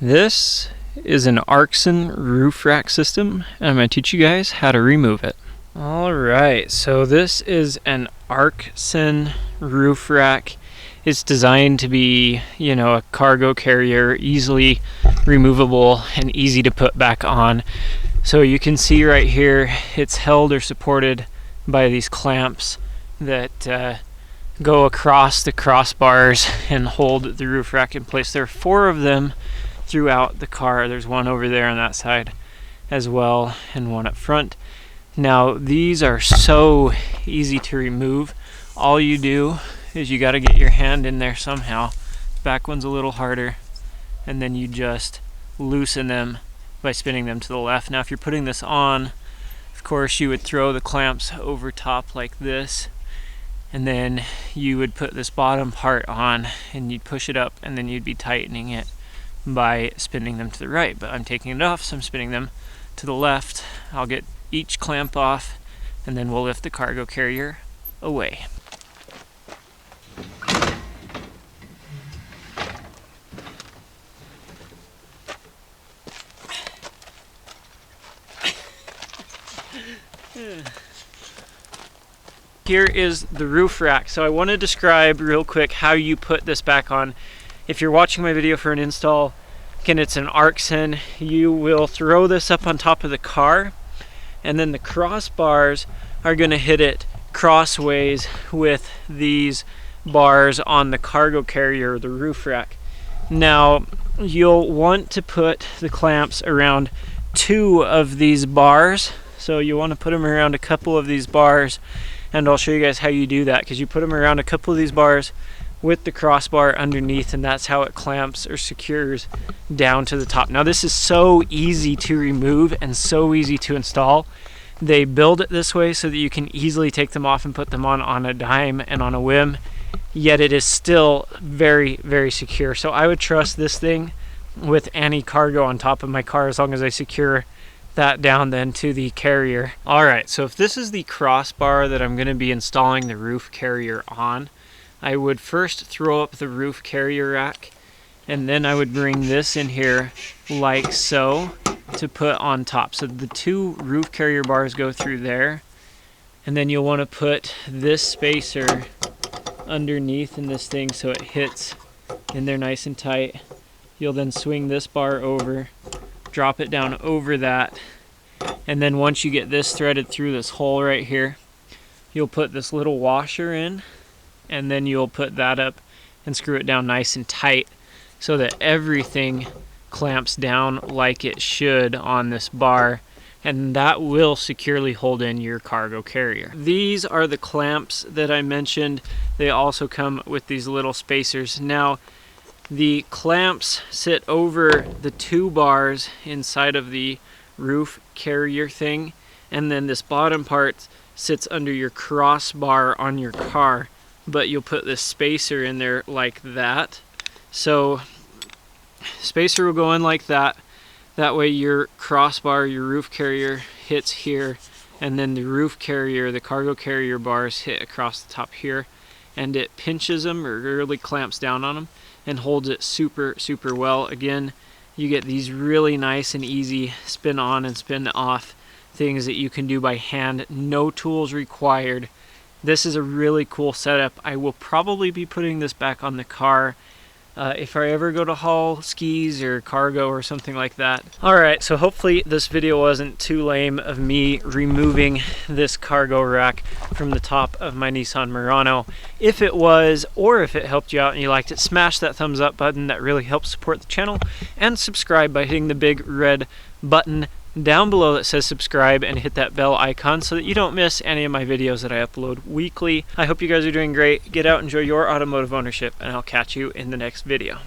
This is an Arksen roof rack system, and I'm going to teach you guys how to remove it. Alright, so this is an Arksen roof rack. It's designed to be, a cargo carrier, easily removable and easy to put back on. So you can see right here, it's held or supported by these clamps that go across the crossbars and hold the roof rack in place. There are 4 of them throughout the car. There's one over there on that side as well, and one up front. Now these are so easy to remove. All you do is you got to get your hand in there somehow. Back one's a little harder, and then you just loosen them by spinning them to the left. Now if you're putting this on, of course you would throw the clamps over top like this, and then you would put this bottom part on and you'd push it up, and then you'd be tightening it by spinning them to the right. But I'm taking it off, so I'm spinning them to the left. I'll get each clamp off, and then we'll lift the cargo carrier away. Here is the roof rack. So I want to describe real quick how you put this back on. If you're watching my video for an install, again, it's an Arksen. You will throw this up on top of the car, and then the crossbars are going to hit it crossways with these bars on the cargo carrier, the roof rack. Now, you'll want to put the clamps around 2 of these bars. So you want to put them around a couple of these bars, and I'll show you guys how you do that, because you put them around a couple of these bars with the crossbar underneath, and that's how it clamps or secures down to the top. Now this is so easy to remove and so easy to install. They build it this way so that you can easily take them off and put them on a dime and on a whim, yet it is still very, very secure. So I would trust this thing with any cargo on top of my car, as long as I secure that down then to the carrier. Alright, so if this is the crossbar that I'm going to be installing the roof carrier on, I would first throw up the roof carrier rack, and then I would bring this in here like so to put on top. So the 2 roof carrier bars go through there, and then you'll want to put this spacer underneath in this thing so it hits in there nice and tight. You'll then swing this bar over, drop it down over that, and then once you get this threaded through this hole right here, you'll put this little washer in, and then you'll put that up and screw it down nice and tight so that everything clamps down like it should on this bar, and that will securely hold in your cargo carrier. These are the clamps that I mentioned. They also come with these little spacers. Now the clamps sit over the 2 bars inside of the roof carrier thing, and then this bottom part sits under your crossbar on your car, but you'll put this spacer in there like that. So spacer will go in like that. That way your crossbar, your roof carrier, hits here, and then the roof carrier, the cargo carrier bars hit across the top here, and it pinches them or really clamps down on them and holds it super, super well. Again, you get these really nice and easy spin on and spin off things that you can do by hand. No tools required. This is a really cool setup. I will probably be putting this back on the car if I ever go to haul skis or cargo or something like that. Alright, so hopefully this video wasn't too lame of me removing this cargo rack from the top of my Nissan Murano. If it was, or if it helped you out and you liked it, smash that thumbs up button. That really helps support the channel. And subscribe by hitting the big red button down below that says subscribe, and hit that bell icon so that you don't miss any of my videos that I upload weekly. I hope you guys are doing great. Get out, enjoy your automotive ownership, and I'll catch you in the next video.